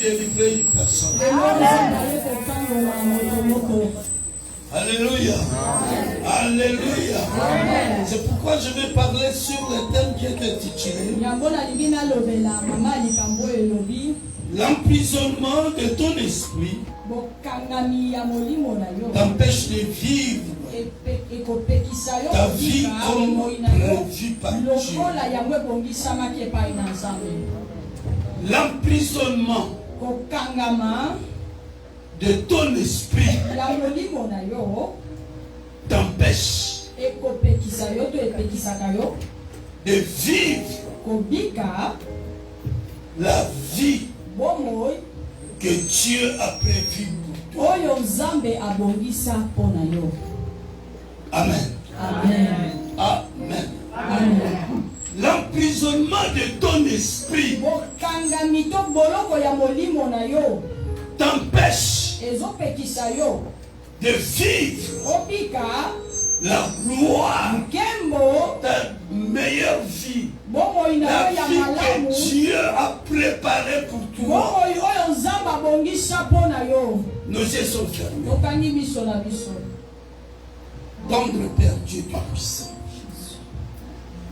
délivrer une personne. Alléluia. Alléluia. C'est pourquoi je vais parler sur le thème qui est intitulé l'emprisonnement de ton esprit t'empêche de vivre ta vie comme prévu par Dieu. L'emprisonnement de ton esprit t'empêche de vivre la vie que Dieu a prévue pour toi. Amen. Amen. Amen. Amen. L'emprisonnement de ton esprit t'empêche de vivre la gloire, ta meilleure vie, la vie que Dieu a préparée pour toi. Nos yeux sont fermés. Tendre Père Dieu Tout-Puissant.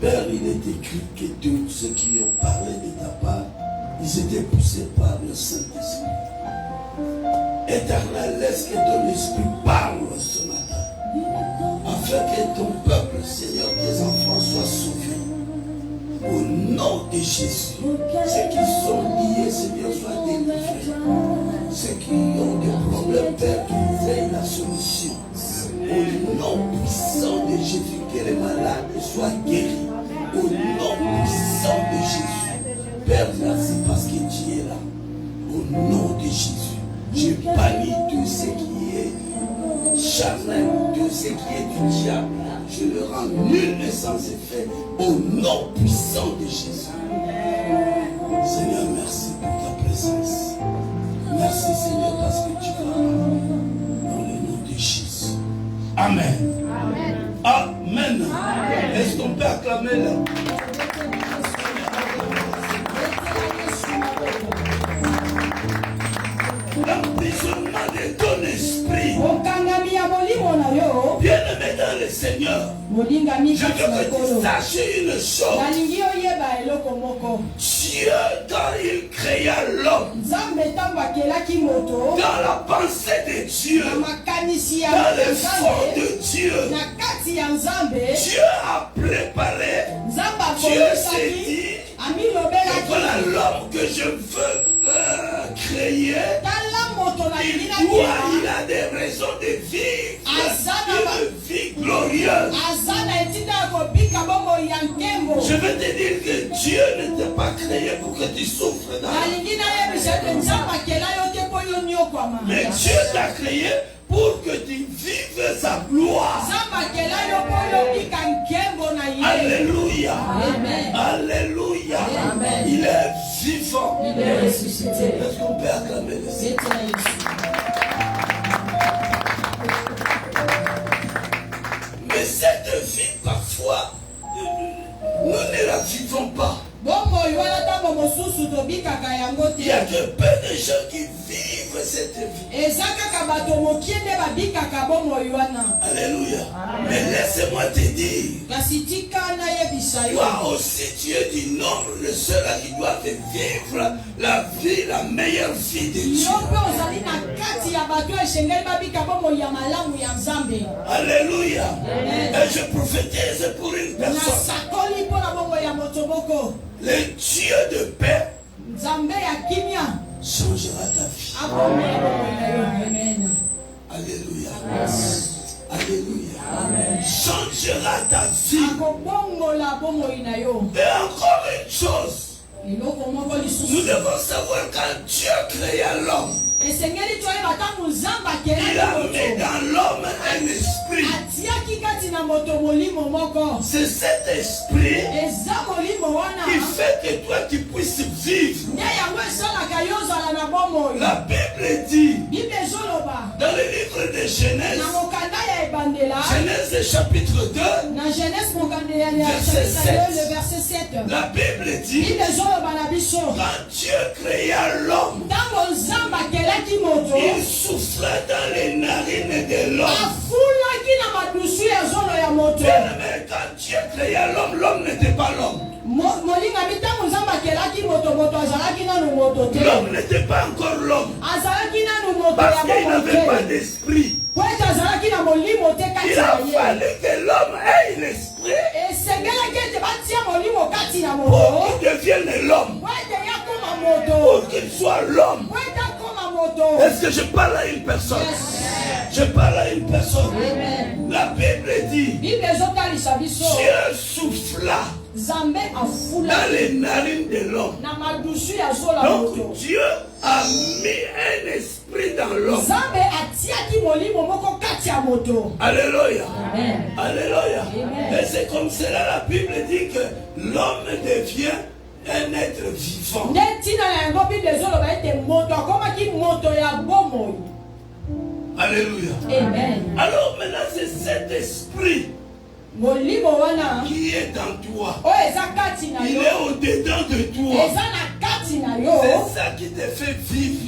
Père, il est écrit que tous ceux qui ont parlé de ta part, ils étaient poussés par le Saint-Esprit. Éternel, laisse que ton esprit parle ce matin, afin que ton peuple, Seigneur, tes enfants soient sauvés. Au nom de Jésus, ceux qui sont liés, Seigneur, soient délivrés. Ceux qui ont des problèmes, Père, qu'ils aient la solution. Au nom puissant de Jésus, que les malades soient guéris. Au nom puissant de Jésus. Père, merci parce que tu es là. Au nom de Jésus, je bannis tout ce qui est charnel, tout ce qui est du diable. Je le rends nul et sans effet. Au nom puissant de Jésus. Seigneur, merci pour ta présence. Merci Seigneur parce que tu vas dans le nom de Jésus. Amen. Amen. Amen. Amen. Est-ce qu'on peut acclamer là? L'emprisonnement de ton esprit. Bien-aimé dans le Seigneur, je veux que tu saches une chose. Dieu, quand il créa l'homme, dans la pensée de Dieu, dans le fond de Dieu, Dieu a préparé. Dieu s'est dit, et voilà l'homme que je veux créer. Il a des raisons de vivre une vie glorieuse. Je veux te dire que Dieu ne t'a pas créé pour que tu souffres dans la vie. Mais Dieu t'a créé pour que tu vives sa gloire. Alléluia. Amen. Alléluia. Amen. Il est vivant. Il est ressuscité. Est-ce qu'on peut acclamer le Seigneur? Mais cette vie, parfois, nous ne la vivons pas. Il y a que peu de gens qui vivent cette vie. Alléluia. Mais laisse-moi te dire, toi aussi tu es du nombre de ceux-là qui doivent vivre la vie, la meilleure vie de Dieu. Alléluia. Et je prophétise pour une personne. Le Dieu de paix changera ta vie. Amen. Alléluia. Alléluia. Amen. Changera ta vie. Et encore une chose. Nous devons savoir quand Dieu créa l'homme, il a mis dans l'homme un esprit. C'est cet esprit qui fait que toi tu puisses vivre. La Bible dit dans le livre de Genèse, Genèse chapitre 2, verset 7. Le verset 7. La Bible dit, quand Dieu créa l'homme, il souffla dans les narines de l'homme. Mais quand Dieu créa l'homme, l'homme n'était pas l'homme. L'homme n'était pas encore l'homme. Parce qu'il n'avait pas d'esprit. Il a fallu que l'homme ait l'esprit pour qu'il devienne l'homme. Pour qu'il soit l'homme. Est-ce que je parle à une personne? Je parle à une personne. La Bible dit, Dieu souffla dans les narines de l'homme. Donc Dieu a mis un esprit dans l'homme. Alléluia. Alléluia. Et c'est comme cela la Bible dit que l'homme devient un être vivant. Alléluia. Amen. Alors maintenant c'est cet esprit qui est en toi. Il est au-dedans de toi. C'est ça qui te fait vivre.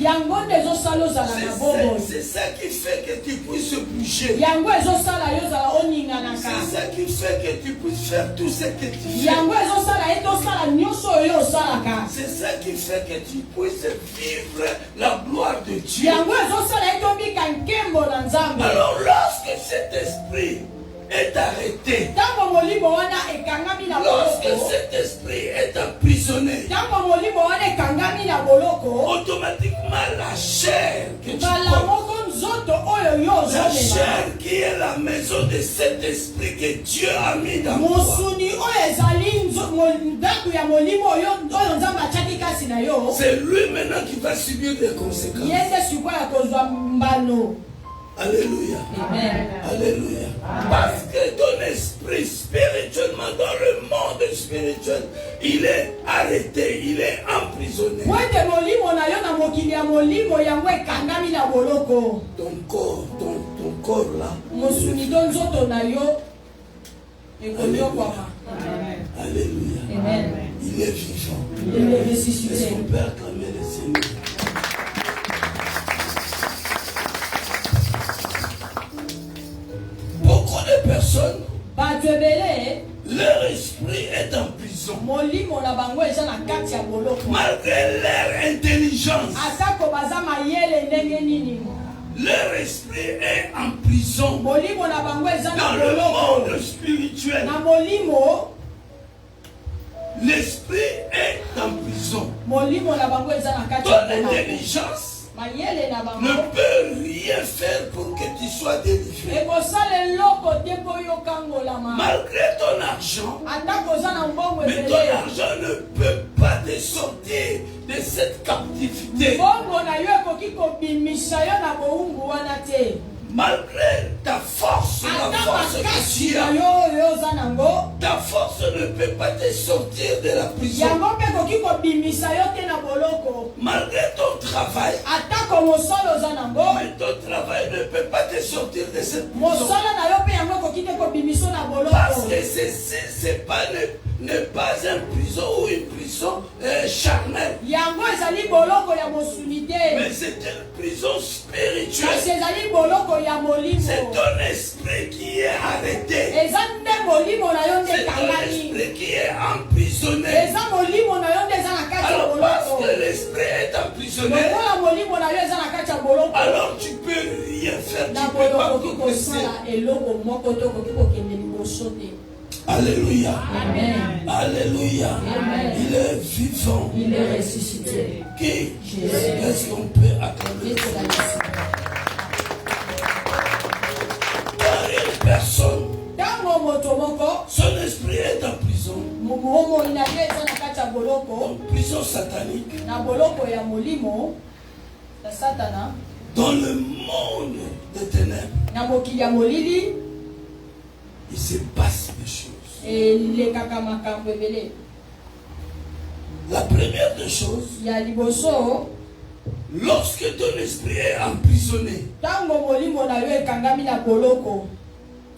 C'est ça qui fait que tu puisses bouger. C'est ça qui fait que tu puisses faire tout ce que tu fais. C'est ça qui fait que tu puisses vivre la gloire de Dieu. Alors lorsque cet esprit est arrêté, lorsque cet esprit est emprisonné, automatiquement la chair que tu portes, la chair qui est la maison de cet esprit que Dieu a mis dans toi, c'est lui maintenant qui va subir des conséquences. Alléluia. Amen. Alléluia. Parce que ton esprit spirituellement dans le monde spirituel, il est arrêté, il est emprisonné. Ton corps là. Alléluia. Amen. Il est vivant. Est-ce qu'on peut acclamer le Seigneur? Beaucoup de personnes, leur esprit est en prison. Malgré leur intelligence, leur esprit est en prison. Dans le monde spirituel, l'esprit est en prison. Ton intelligence ne peut rien faire pour que tu sois délivré. Malgré ton argent, mais ton argent ne peut pas te sortir de cette captivité. Malgré ta force, la force que tu as, ta force ne peut pas te sortir de la prison. Malgré ton travail, mais ton travail ne peut pas te sortir de cette prison. Parce que c'est pas n'est pas une prison ou une prison charnelle. Mais c'est une prison spirituelle. C'est ton esprit qui est arrêté. C'est ton esprit qui est emprisonné. Alors parce que l'esprit est emprisonné, alors tu peux rien faire. Tu peux pas progresser. Alléluia. Amen. Alléluia. Amen. Il est vivant. Il est ressuscité. Qui? Est-ce qu'on peut acclamer? Car une personne, son esprit est en prison. En prison satanique. Dans le monde des ténèbres, il se passe des choses. La première des choses, lorsque ton esprit est emprisonné,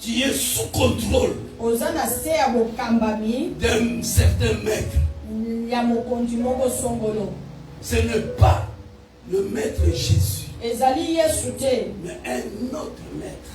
Tu es sous contrôle ozana se ya bokambami d'un certain maître. ya mokonzi moko songolo. Ce n'est pas le maître Jésus, Ezali Yesu te, mais un autre maître.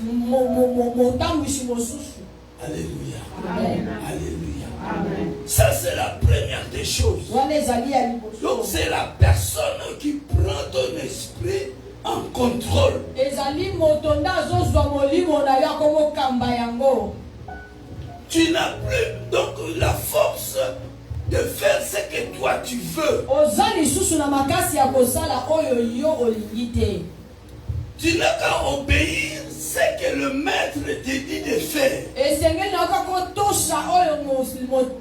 motambushi mosusu. Alléluia. Amen. Alléluia. Amen. Ça, c'est la première des choses. Wana ezali ya liboso. Donc, c'est la personne qui prend ton esprit en contrôle. Ezali moto nde azozwa molimo na yo akomokamba yango. Tu n'as plus donc la force de faire ce que toi tu veux. Oza lisusu na makasi ya kosala oyo yo olingi te. Tu n'as qu'à obéir ce que le maître te dit de faire. Esengeli na kokotosha oyo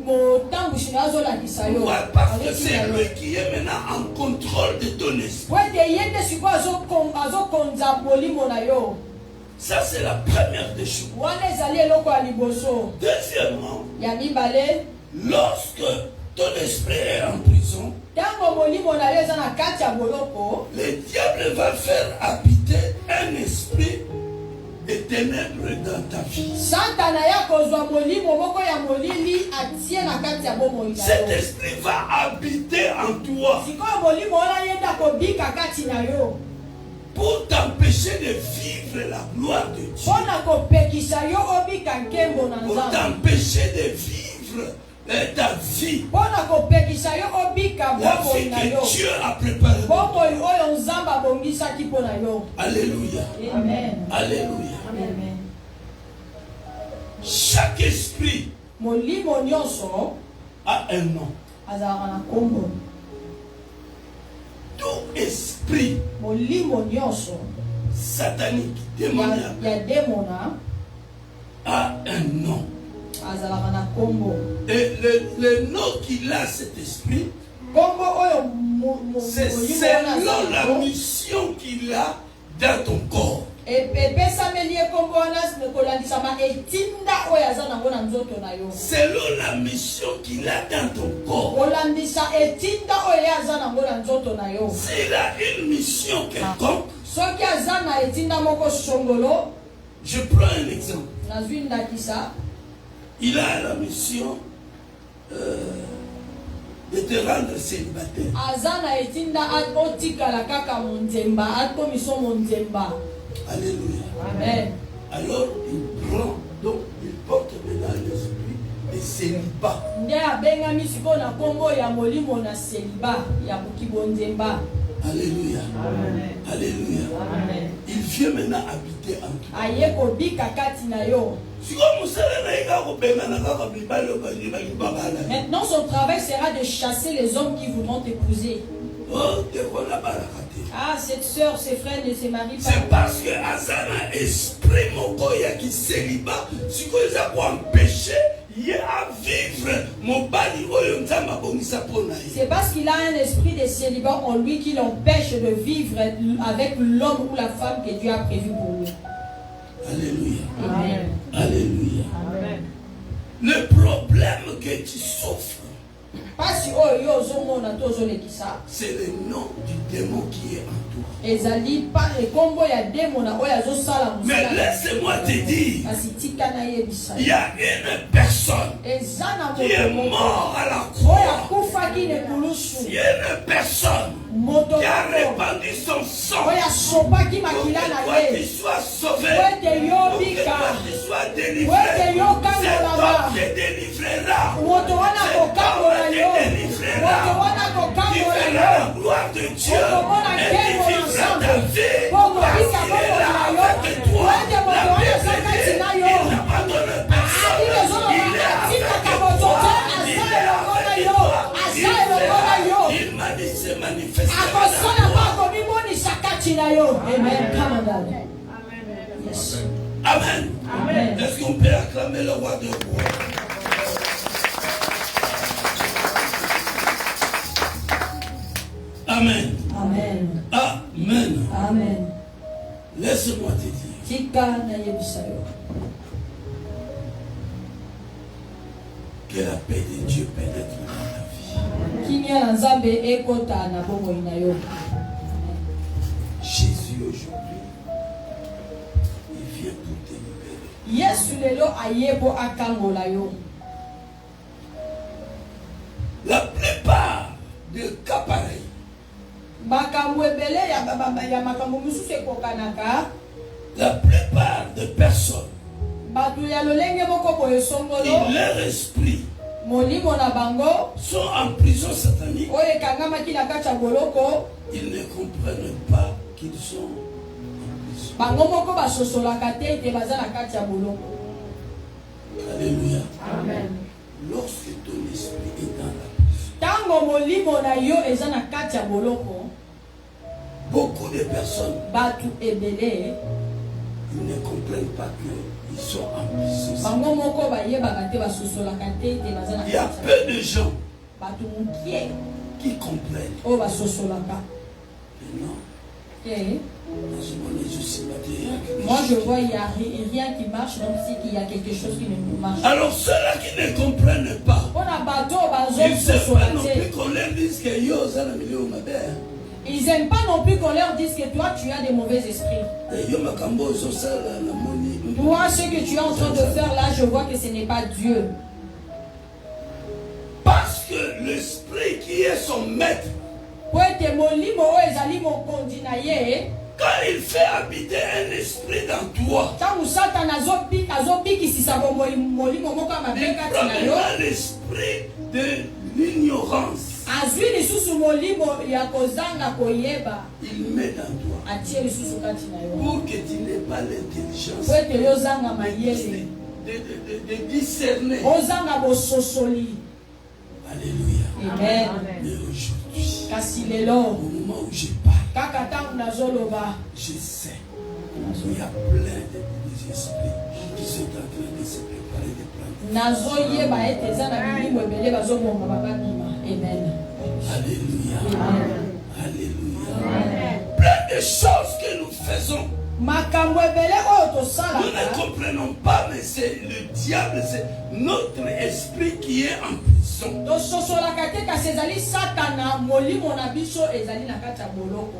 motambushi na azolakisa yo. Ouais, parce que c'est lui qui est maintenant en contrôle de ton esprit. Wete ye nde sikoyo azokonza molimo na yo. Ça, c'est la première des choses. Wana ezali eloko ya liboso. Deuxièmement, Ya mibale, lorsque ton esprit est en prison, tango molimo na yo eza na kati ya boloko, le diable va faire habiter un esprit de ténèbres dans ta vie. Satana ya kozwa molimo moko ya molili atie na kati ya bomoi na Cet yo. esprit va habiter en toi Sikoyo molimo wana yenda kobika kati na yo. pour t'empêcher de vivre la gloire de Dieu, Mpona kopekisa yo obika nkembo na pour Nzambe. t'empêcher de vivre ta vie, Mpona kopekisa yo obika la bomoi vie na yo. que Dieu a préparée. Bomoi oyo Nzambe abongisaki mpo na yo. Alléluia. Amen. Alléluia. Amen. Chaque esprit Molimo nyonso a un nom. azalaka na kombo. Tout esprit Molimo nyonso satanique, démoniaque, ya demona a un nom. azalaka na kombo. Et le nom qu'il a, cet esprit, Kombo oyo c'est selon la mission qu'il a dans ton corps. epesameli ye kombo wana kolandisama etinda oyo aza nango na nzoto na yo. Selon la mission qu'il a dans ton corps. Kolandisa etinda oyo ye aza nango na nzoto na yo. S'il a une mission quelconque, Soki aza na etinda moko songolo, je prends un exemple. nazwi ndakisa, Il a la mission de te rendre célibataire. aza na etinda otikala kaka monzemba, akomiso monzemba. Alléluia. Amen. Alors il prend, donc il porte maintenant l'esprit de célibat. Nde abengami sikoyo na kombo ya molimo na seliba ya bokibonzemba. Alléluia. Amen. Alléluia. Amen. Il vient maintenant habiter en toi. Aye kobika kati na yo. Maintenant son travail sera de chasser les hommes qui voudront t'épouser. Ah, cette soeur, ses frères ne se marient pas. C'est parce que Azana esprit mokoya qui célibat, si vous avez empêché, il a vivre mon bali oyonzama bonisa pona. C'est parce qu'il a un esprit de célibat en lui qui l'empêche de vivre avec l'homme ou la femme que Dieu a prévu pour lui. Alléluia. Amen. Alléluia. Amen. Le problème que tu souffres, c'est le nom du démon qui est en toi. Mais laisse-moi te dire, il y a une personne qui est morte à la croix. Il y a une personne qui a répandu son sang pour que toi tu sois sauvé, pour que toi tu sois délivré. Cet homme te délivrera. Cet homme te délivrera. Tu verras la gloire de Dieu et tu vivras ta vie parce qu'il est là avec toi. La Bible dit, il n'abandonne personne. Il est avec toi. Il est avec toi. Il m'a dit se manifester. Amen. Amen. Amen. Est-ce qu'on peut acclamer le roi de roi? Amen. Amen. Amen. Amen. Laisse-moi te dire. Que la paix de Dieu pénètre dans ta vie. Jésus aujourd'hui, il vient pour te libérer. Yesu lelo ayebo akangola yo. La plupart des cas pareils, Makambo ebele ya makambo mususu ekokanaka. la plupart des personnes, Batu ya lolenge moko boye songolo. et leur esprit Molimo na bango. sont en prison satanique. Oye kangamaki na kati ya boloko. Ils ne comprennent pas qu'ils sont en prison. Bango moko basosolaka te ete baza na kati ya boloko. Alléluia. Amen. Lorsque ton esprit est dans la prison, Tango molimo na yo eza na kati ya boloko. beaucoup de personnes, Batu ebele. ils ne comprennent pas qu'ils sont en prison. Bango moko bayebaka te basosolaka te ete baza na Il y a kati ya peu de gens Batu mukie qui comprennent. oyo basosolaka. Mais non, Eh, dans ce monde, je suis pas derrière. moi je vois il n'y a rien qui marche, donc c'est qu'il y a quelque chose qui ne marche. Alors ceux-là qui ne comprennent pas, On a bateau, ils ne savent pas non plus bateau. qu'on leur dise que yo, ça le milieu ma mère. Ils n'aiment pas non plus qu'on leur dise que toi tu as des mauvais esprits. Et yo makambo zo ça la moni. Toi, ce que tu es en train de faire là, je vois que ce n'est pas Dieu. Parce que l'esprit qui est son maître, Pour être molimo oyo ezali mokonzi na ye, quand il fait habiter un esprit dans toi, ntango satana azobikisisa molimo moko ya mabe il kati prend na yo, maintenant l'esprit de l'ignorance. azwi lisusu molimo ya kozanga koyeba, Il met dans toi atie lisusu kati na yo pour que tu n'aies pas l'intelligence po ete yo ozanga mayele, de discerner. ozanga bososoli. Alléluia. Amen. Mais aujourd'hui, Kasi au lelo moment où je parle, kaka ntango nazoloba, je sais qu'il y a plein de esprits qui sont en train de se préparer de prendre. nazoyeba ete eza na milimo ebele bazobonga bababima. Amen. Alléluia. Amen. Alléluia. Plein de choses que nous faisons, Makambo ebele oyo nous ne tosalaka comprenons pas, mais c'est le diable, c'est notre esprit qui est en prison. tososolaka te kasi ezali satana molimo na biso ezali na kati ya boloko.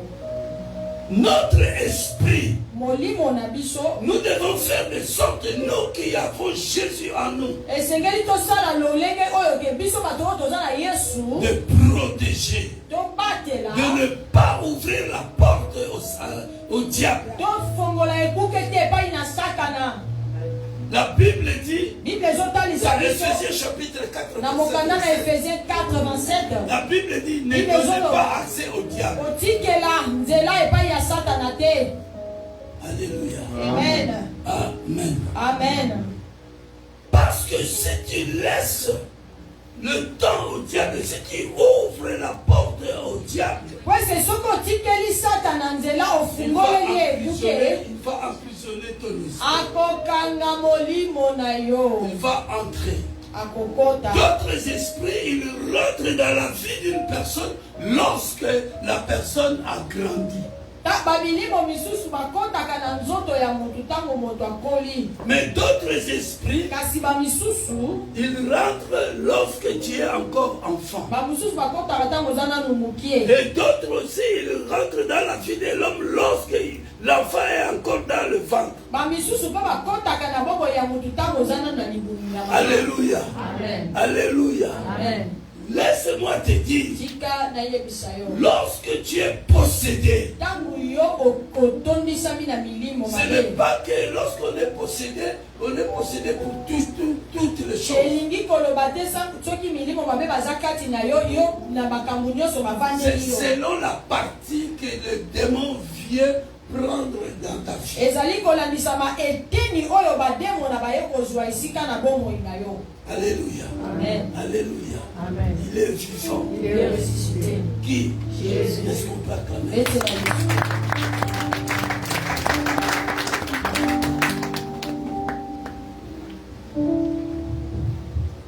Notre esprit, Molimo na biso nous devons faire de sorte, nous qui avons Jésus en nous, esengeli tosala lolenge oyo ke biso bato oyo toza na Yesu de protéger, tobatela de ne pas ouvrir la porte au diable. tofongola ekuke te epai na satana. La Bible dit, Bible ezotalisa dans biso Ephésiens chapitre 4, na mokanda na verset 7, Ephésiens 4:27, la Bible dit, ne donnez pas accès au diable. otikela nzela epai ya satana te. Alléluia. Amen. Amen. Amen. Parce que si tu laisses le temps au diable, si tu ouvres la porte au diable, Kwese soki otikeli satana nzela ofungoleli ekuke il va emprisonner ton esprit. akokanga molimo na yo, Il va entrer. akokota. D'autres esprits, ils rentrent dans la vie d'une personne lorsque la personne a grandi. Bamilimo misusu bakotaka na nzoto ya motu ntango moto akoli. Mais d'autres esprits, Kasi bamisusu ils rentrent lorsque tu es encore enfant. bamususu bakotaka ntango oza nanu mokie. Et d'autres aussi, ils rentrent dans la vie de l'homme lorsque l'enfant est encore dans le ventre. Bamisusu mpe bakotaka na bobo ya motu ntango oza nanu na libumu ya mama. Alléluia. Amen. Alléluia. Amen. Laisse-moi te dire, Tika nayebisa yo. lorsque tu es possédé, Ntango yo otondisami na milimo ce n'est mabe. pas que lorsqu'on est possédé pour toutes les choses. Elingi koloba te soki milimo mabe baza kati na yo na makambo nyonso bavandeli yo. C'est selon la partie que le démon vient prendre dans ta vie. Ezali kolandisama eteni oyo bademo na baye kozwa esika na bomoi na yo. Alléluia. Amen. Alléluia. Amen. Il est vivant. Il est ressuscité. Qui? Jésus. Est-ce qu'on peut acclamer? Ete na Yesu.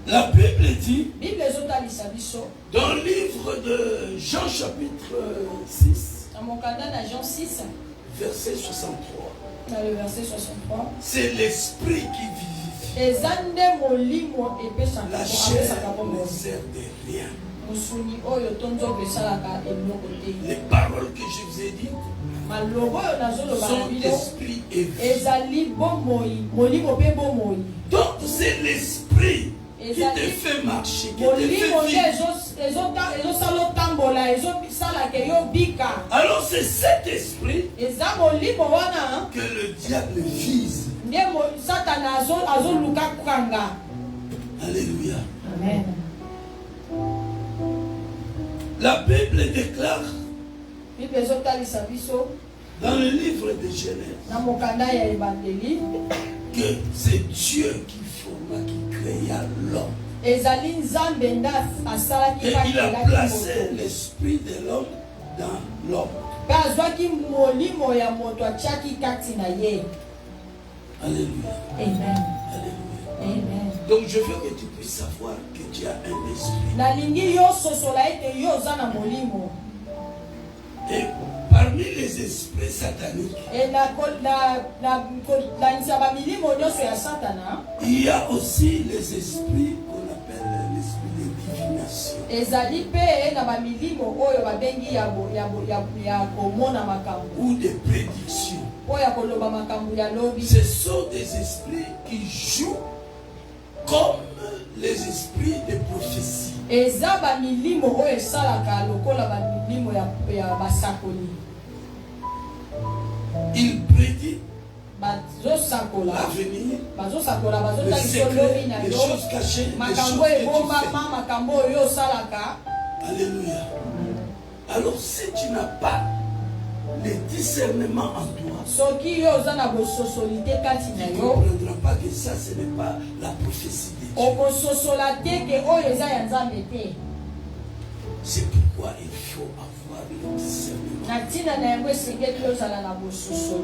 La Bible dit, Bible ezotalisa biso dans le livre de Jean chapitre 6, na mokanda na Jean 6 verset 63, na le verset 63. c'est l'esprit qui vivifie. Eza nde molimo La chair epesaka ne bomoi. sert de rien. musuni oyo tonzo besalaka eloko te. Les paroles que je vous ai dites malobo oyo nazoloba na sont bino esprit et vie. ezali bomoi molimo mpe bomoi. Donc c'est l'esprit qui te fait marcher, qui te fait molimo nde vivre. ezosala otambola ezosalaka yo bika. Alors c'est cet esprit eza molimo wana que le diable vise. nde satana azoluka kanga. Alléluia. Amen. La Bible déclare bible ezotalisa biso dans le livre de Genèse na mokanda ya ebandeli que c'est Dieu qui forma, qui créa l'homme. ezali nzambe nde asalaki Et il a bakelaki placé moto l'esprit de l'homme dans l'homme. mpe azwaki molimo ya moto atiaki kati na ye. Alléluia. Amen. Alléluia. Amen. Donc je veux que tu puisses savoir que tu as un esprit. nalingi yo sosola ete yo oza na molimo. Et parmi les esprits sataniques, E nalanisa bamilimo nyonso ya satana il y a aussi les esprits qu'on appelle l'esprit de divination. ezali mpe na bamilimo oyo babengi ya komona makambo Ou des prédictions. oyo ya koloba makambo ya lobi. Ce sont des esprits qui jouent comme les esprits de prophétie. eza bamilimo oyo esalaka lokola bamilimo ya basakoli. Il prédit bazosakola l'avenir, bazosakola le bazotalisa secret, lobi na les yo choses cachées, les makambo choses que tu ebombama makambo oyo osalaka. Alléluia. Alors si tu n'as pas le discernement en toi, soki yo oza na bososoli te kati na tu ne yo comprendras pas que ça ce n'est pas la prophétie de Dieu. okososola te ke oyo eza ya nzambe te. C'est pourquoi il faut avoir le discernement. na ntina na yango esengeli ozala na bososoli.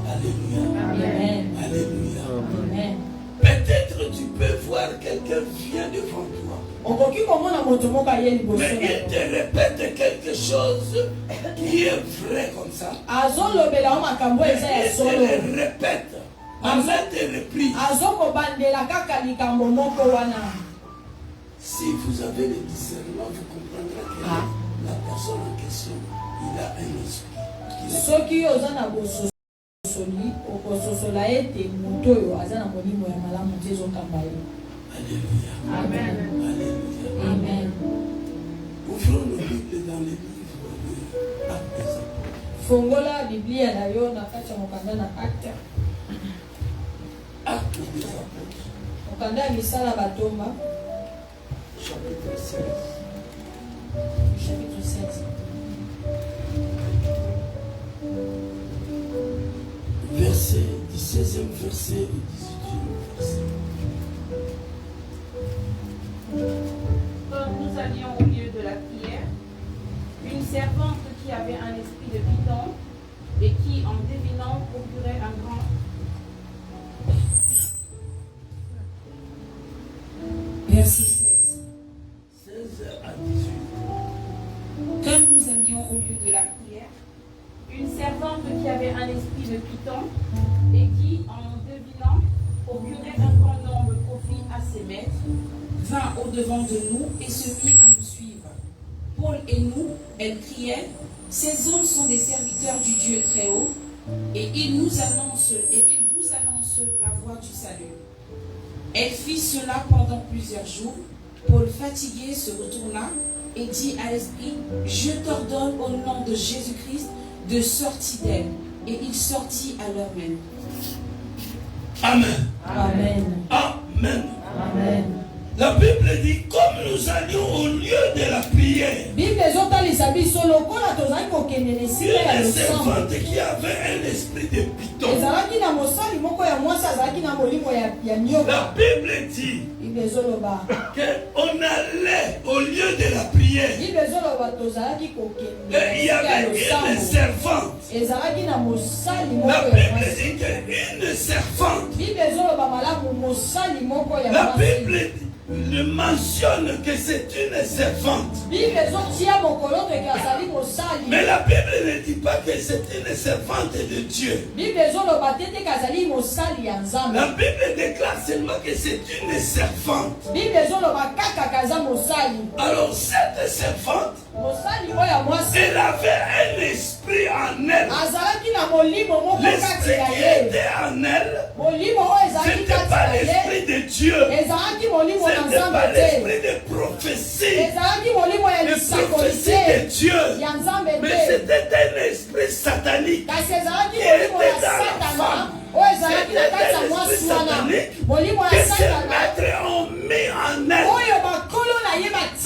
Alléluia. Amen. Alléluia. Amen. Peut-être tu peux voir quelqu'un vient devant toi. okoki komona moto moko aye liboso Mais na il yo te répète quelque chose qui est vrai comme ça. azolobela yo makambo eza ya Il te solo le répète à maintes reprises. azokobandela kaka likambo moko wana. Si vous avez le discernement, vous comprendrez que la personne en question, il a un esprit. soki yo oza na bososoli okososola ete moto oyo aza na molimo ya malamu te ezokamba ye. Alléluia. Amen. Alléluia. Amen. Ouvrons nos Bibles dans les livres de Actes des Apôtres. fongola biblia na yo na kati ya mokanda na acte Actes des Apôtres, mokanda ya misala batomba chapitre 16. chapitre 16 Verset, 16e verset et 18e verset. Comme nous allions au lieu de la prière, une servante qui avait un esprit de python et qui, en devinant, procurait un grand... Verset 16. 16 à 18. Comme nous allions au lieu de la prière, Une servante qui avait un esprit de python et qui, en devinant, procurait un grand nombre de profit à ses maîtres, vint au-devant de nous et se mit à nous suivre. Paul et nous, elle criait, ces hommes sont des serviteurs du Dieu très haut, et ils vous annoncent la voie du salut. Elle fit cela pendant plusieurs jours. Paul, fatigué, se retourna et dit à l'esprit, je t'ordonne au nom de Jésus-Christ de sortir d'elle. Et il sortit à l'heure même. Amen. Amen. Amen. Amen. La Bible dit, comme nous allions au lieu de la prière, bible ezotalisa biso lokola tozalaki kokende na esika ya une losambo servante qui avait un esprit de python. ezalaki na mosali moko ya mwasi azalaki na molimo ya nyoka. La Bible dit bible ezoloba qu'on allait au lieu de la prière. bible ezoloba tozalaki kokende na Et il y esika ya avait une losambo servante. ezalaki na mosali moko La ya Bible mwasi. dit qu'une servante. bible ezoloba malamu mosali moko ya La mwasi. Bible il mentionne que c'est une servante. Mais la Bible ne dit pas que c'est une servante de Dieu. La Bible déclare seulement que c'est une servante. Alors cette servante, elle avait un esprit en elle. L'esprit qui était en elle, ce n'était pas l'esprit de Dieu. Ce n'était pas l'esprit de prophétie. De prophétie de Dieu. Mais c'était un esprit satanique qui était dans la femme. C'était un esprit satanique que ses maîtres ont mis en elle.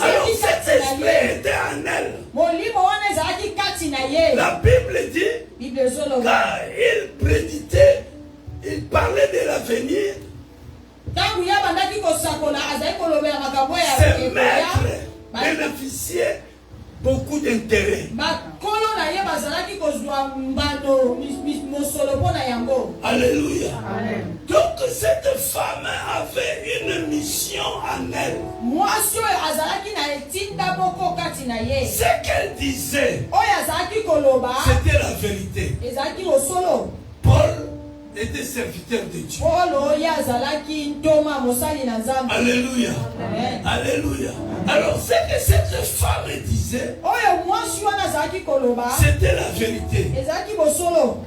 Alors cet esprit était en elle. La Bible dit, car il prédisait, il parlait de l'avenir. Ses maîtres bénéficiaient beaucoup d'intérêt. Alléluia. Donc cette femme avait une mission en elle. Ce qu'elle disait, c'était la vérité. Paul était serviteur de Dieu. Alléluia. Alléluia. Alors ce que cette femme disait, c'était la vérité.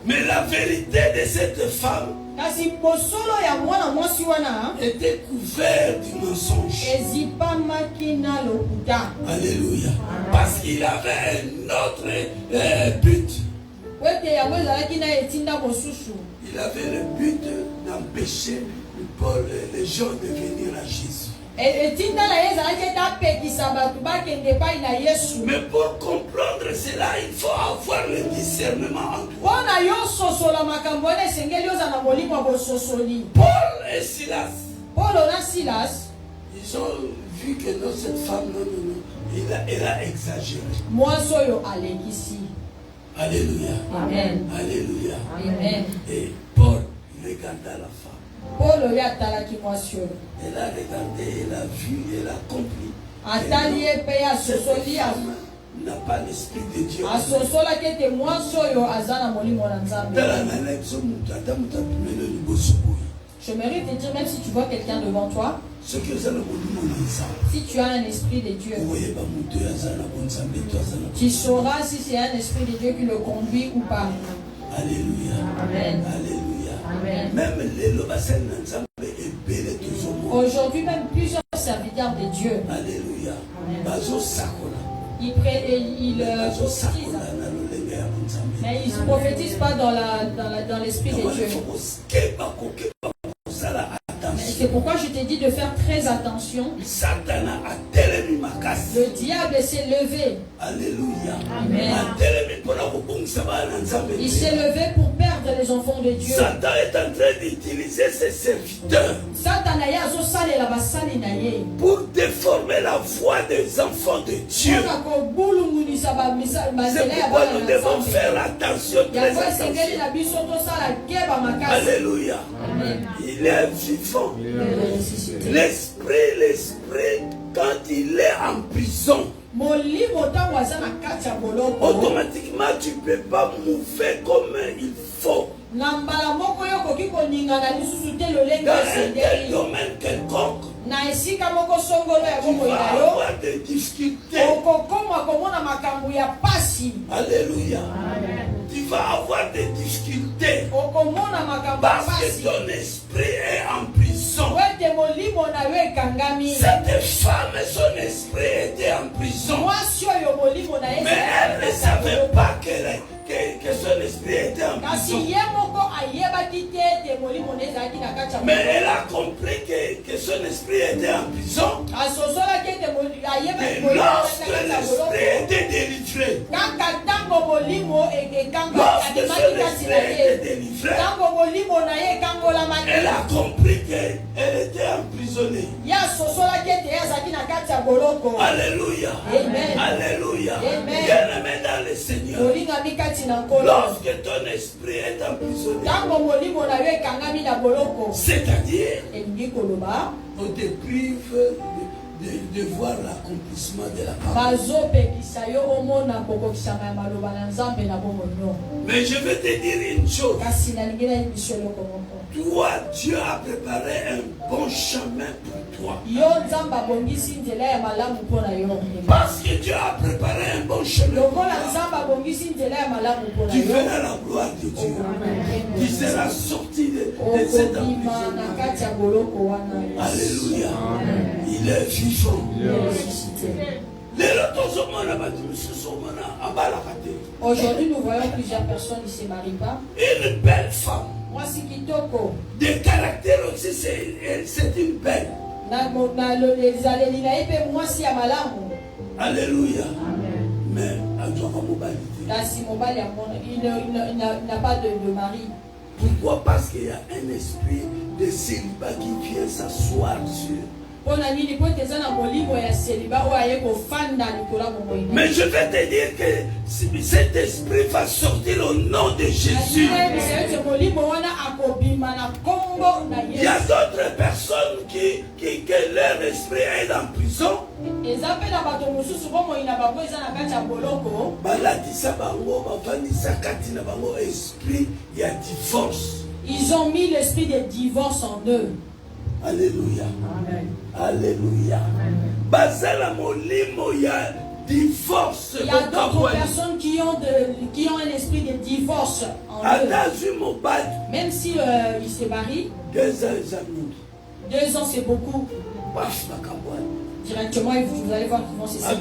Mais la vérité de cette femme était couverte du mensonge. Alléluia. Parce qu'il avait un autre but. Il avait le but d'empêcher les gens de venir à Jésus. Mais pour comprendre cela, il faut avoir le discernement en toi. Paul et Silas, ils ont vu que non, cette femme, non, elle a exagéré. Alléluia. Amen. Alléluia. Amen. Et Paul regarda la femme. Elle a regardé, elle a vu, elle a compris. Cette femme n'a pas l'esprit de Dieu. Je mérite de dire, même si tu vois quelqu'un devant toi, si tu as un esprit de Dieu, tu sauras si c'est un esprit de Dieu qui le conduit ou pas. Alléluia. Amen. Alléluia. Amen. Même aujourd'hui, même plusieurs serviteurs de Dieu, Alléluia. ils prophétisent, mais ils ne prophétisent pas dans l'esprit de Dieu. C'est pourquoi je t'ai dit de faire très attention. Le diable s'est levé. Alléluia. Amen. Il s'est levé pour perdre les enfants de Dieu. Satan est en train d'utiliser ses serviteurs pour déformer la voix des enfants de Dieu. C'est pourquoi nous devons faire attention, très attention. Alléluia. Amen. Il est vivant. L'esprit, quand il est en prison, automatiquement tu ne peux pas mouver comme il faut. Dans un tel domaine quelconque, tu vas avoir des difficultés. Alléluia. Tu vas avoir des difficultés parce que ton esprit est en prison. Cette femme, son esprit était en prison. Mais elle ne savait pas que son esprit était en prison. Mais elle a compris que son esprit était en prison. Et lorsque l'esprit était délivré, elle a compris qu'elle était emprisonnée. ya boloko. Alléluia. Amen. Alléluia. Amen. Bien-aimé dans le Seigneur. Molinga mikati na nkolo. Lorsque ton esprit est emprisonné, Tango molimo na yo ekangami na boloko. c'est-à-dire, Elingi koloba. on te prive de voir l'accomplissement de la parole. Bazopekisa yo omona kokokisanga ya maloba na Nzambe na bomoi nyongo. Mais je vais te dire une chose. Kasi nalingi nayebiso eloko moko. Toi, Dieu a préparé un bon chemin pour toi. Yo Nzambe abongisi nzela ya malamu mpo na yo. Parce que Dieu a préparé un bon chemin pour Lokola toi. Nzambe abongisi nzela ya malamu mpo na Tu yo. verras la gloire de Dieu. Tu seras sorti de cette Okobima na emprisonnement. kati ya boloko wana. Alléluia. Il est vivant. Il est ressuscité. Aujourd'hui, nous voyons plusieurs personnes qui ne se marient pas. Une belle femme. Moi, si kitoko. De caractère aussi, c'est une belle. Alléluia. Mais il n'a pas de mari. pourquoi? Parce qu'il y a un esprit de célibat qui vient s'asseoir sur. Mais je vais te dire que cet esprit va sortir au nom de Jésus. Il y a d'autres personnes que leur esprit est en prison. Esprit, il y a divorce. Ils ont mis l'esprit de divorce en eux. Alléluia. Amen. Alléluia. Bazala molimo, il y a divorce. Il y a d'autres personnes qui ont un esprit de divorce en eux. Même si ils se marient, 2 ans, 2 ans c'est beaucoup. Directement, vous allez voir qu'ils vont se séparer.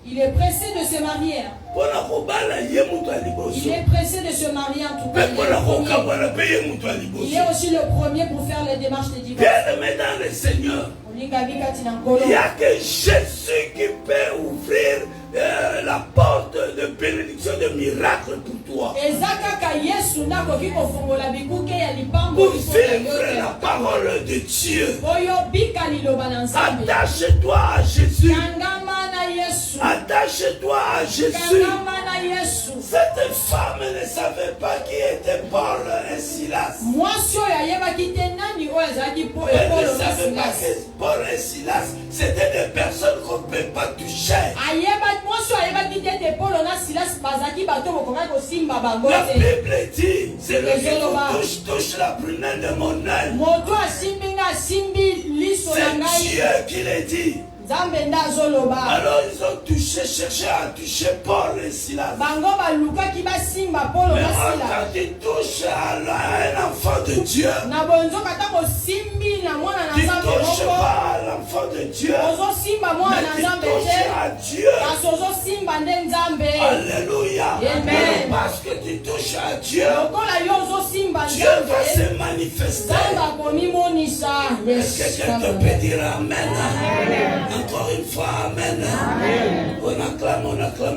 Il est pressé de se marier. Il est pressé de se marier en tout cas. Il est aussi le premier pour faire les démarches de divorce. Bien-aimé dans le Seigneur, il n'y a que Jésus qui peut ouvrir la porte de bénédiction, de miracle pour toi. Pour vivre la parole de Dieu. Attache-toi à Jésus. Attache-toi à Jésus. Cette femme ne savait pas qui était Paul et Silas. Elle ne savait pas que Paul et Silas, c'était des personnes qu'on ne peut pas toucher. La Bible dit, c'est le qui touche la prunelle de mon œil. C'est Dieu qui l'a dit. Alors ils ont cherché à toucher Paul et Silas. Mais quand tu touches à un enfant de Dieu, tu ne touches pas à l'enfant de Dieu, mais tu touches à Dieu. Alléluia. Amen. Parce que tu touches à Dieu, Dieu va se manifester. Est-ce que quelqu'un peut dire Amen? Encore une fois, Amen. On acclame, on acclame.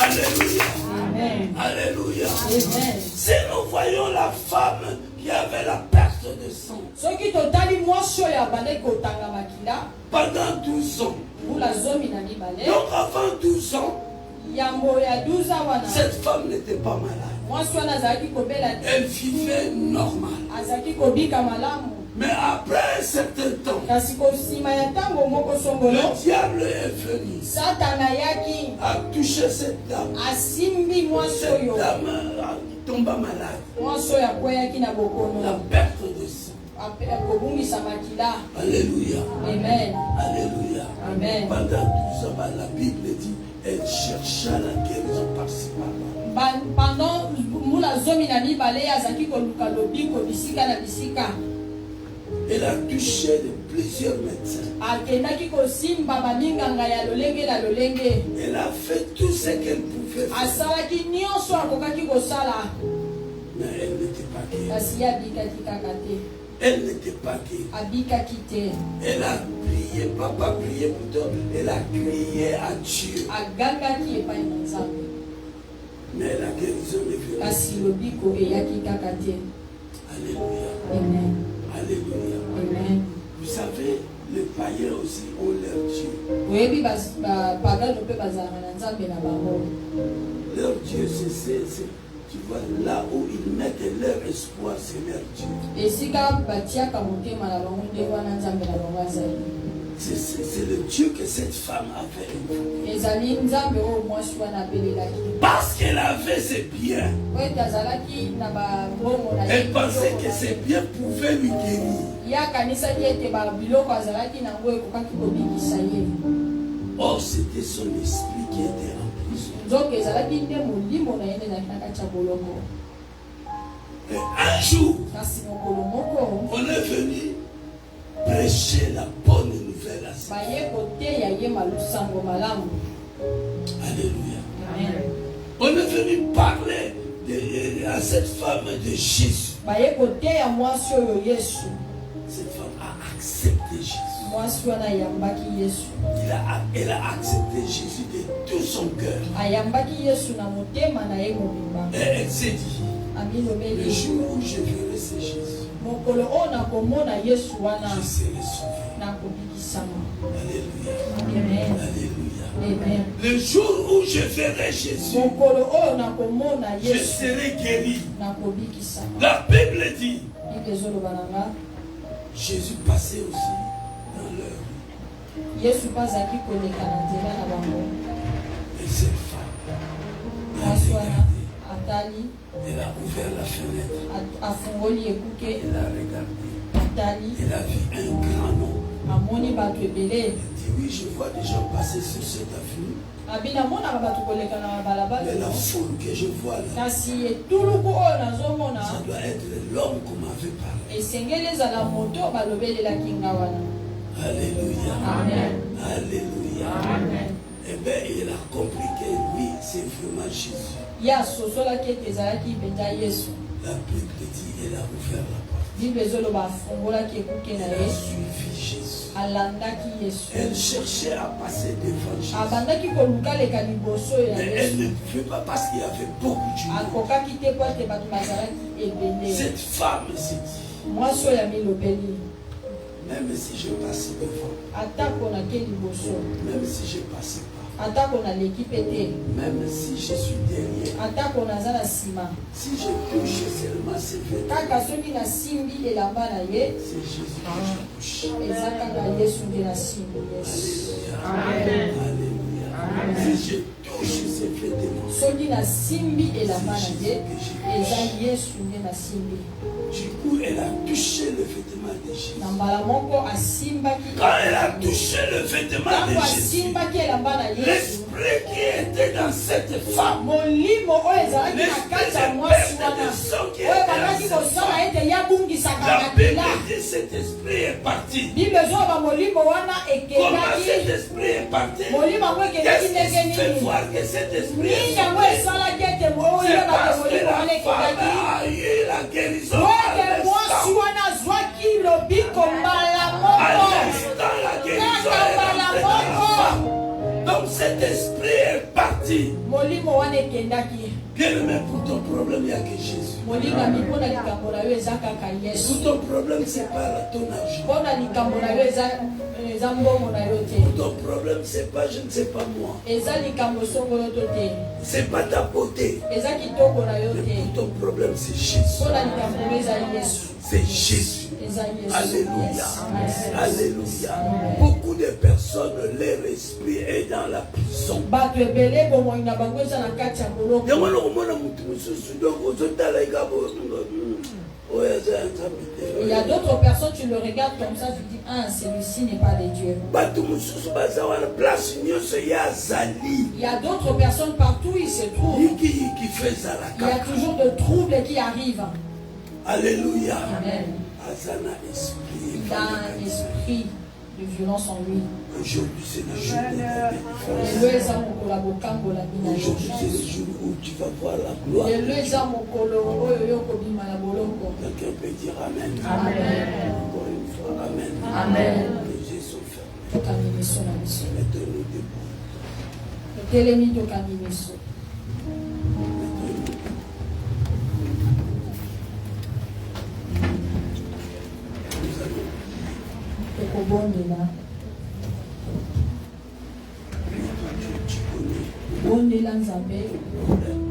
Alléluia. Amen. Alléluia. Amen. Si nous voyons la femme qui avait la perte de sang pendant 12 ans, donc avant 12 ans, cette femme n'était pas malade. Elle vivait normal. Mais après un certain temps, le diable est venu, a touché cette dame. Cette dame tombe malade. La perte de sang. Alléluia. Amen. Alléluia. Amen. Pendant 12 ans, la Bible dit, elle chercha la guérison par-ci par-là. Pendant Elle a touché de plusieurs médecins. Elle a fait tout ce qu'elle pouvait faire. Mais elle n'était pas guérie. Elle n'était pas guérie. Elle a prié, papa prié plutôt. Elle a crié à Dieu. Mais la guérison est venue. Alléluia. Amen. Alléluia. Amen. Vous savez, les païens aussi ont leur Dieu. Leur Dieu, c'est tu vois, là où ils mettent leur espoir, c'est leur Dieu. C'est le Dieu que cette femme avait. Parce qu'elle avait ses biens. Elle pensait que ses biens pouvaient lui guérir. Or, c'était son esprit qui était en prison. Et un jour, on est venu prêcher la bonne nouvelle à cette femme. Alléluia. Amen. On est venu parler à cette femme de Jésus. Cette femme a accepté Jésus. Elle a accepté Jésus de tout son cœur. Et elle s'est dit, le jour où je verrai ce Jésus, je serai sauvé. Alléluia. Alléluia. Amen. Le jour où je verrai Jésus, je serai guéri. La Bible dit, Jésus passait aussi dans leur rue. Et cette femme a regardé. Elle a ouvert la fenêtre. Elle a regardé. Elle a vu un grand nombre. Elle dit, oui, je vois des gens passer sur cette avenue. Mais la foule que je vois là, ça doit être l'homme qu'on m'avait parlé. Alléluia. Amen. Alléluia. Amen. Eh bien, il a compris que oui, c'est vraiment Jésus. Ya La Bible dit, elle a ouvert la porte. Elle a suivi Jésus. Elle cherchait à passer devant Jésus. Mais elle ne pouvait pas parce qu'il y avait beaucoup de gens. Cette femme s'est dit, même si je passe devant, même si je passe pas, même si je suis derrière, si je touche seulement ses vêtements, c'est Jésus que je touche. Alléluia. Alléluia. Si je touche ses vêtements, du coup, elle a touché le vêtement de Jésus. Quand elle a touché le vêtement de Jésus, l'esprit qui était dans cette femme, l'esprit de perte de sang qui était dans cette femme, la Bible dit cet esprit est parti. Comment cet esprit est parti? Qu'est-ce qui fait voir que cet esprit est parti? C'est parce que la femme a eu la guérison. À l'instant, la guérison est rentrée dans la femme. Donc cet esprit est parti. Bien-aimé, pour ton problème, il n'y a que Jésus. Pour ton problème, ce n'est pas ton argent. Pour ton problème, ce n'est pas je ne sais pas moi. Ce n'est pas ta beauté. Mais pour ton problème, c'est Jésus. C'est Jésus. Alléluia. Alléluia. Beaucoup de personnes, leur esprit est dans la prison. Il y a d'autres personnes, tu le regardes comme ça, tu dis, ah, celui-ci n'est pas de Dieu. Il y a d'autres personnes partout, ils se trouvent. Il y a toujours de troubles qui arrivent. Alléluia. Amen. Il a un esprit de violence en lui. Aujourd'hui, c'est le jour de la délivrance. Aujourd'hui, c'est le jour où tu vas voir la gloire. Quelqu'un peut dire Amen. Amen. Encore une fois, Amen. Amen. Les yeux sont fermés. Mettez-nous debout. Mettez-nous kobondela. Tu connais. Bondela Nzambe.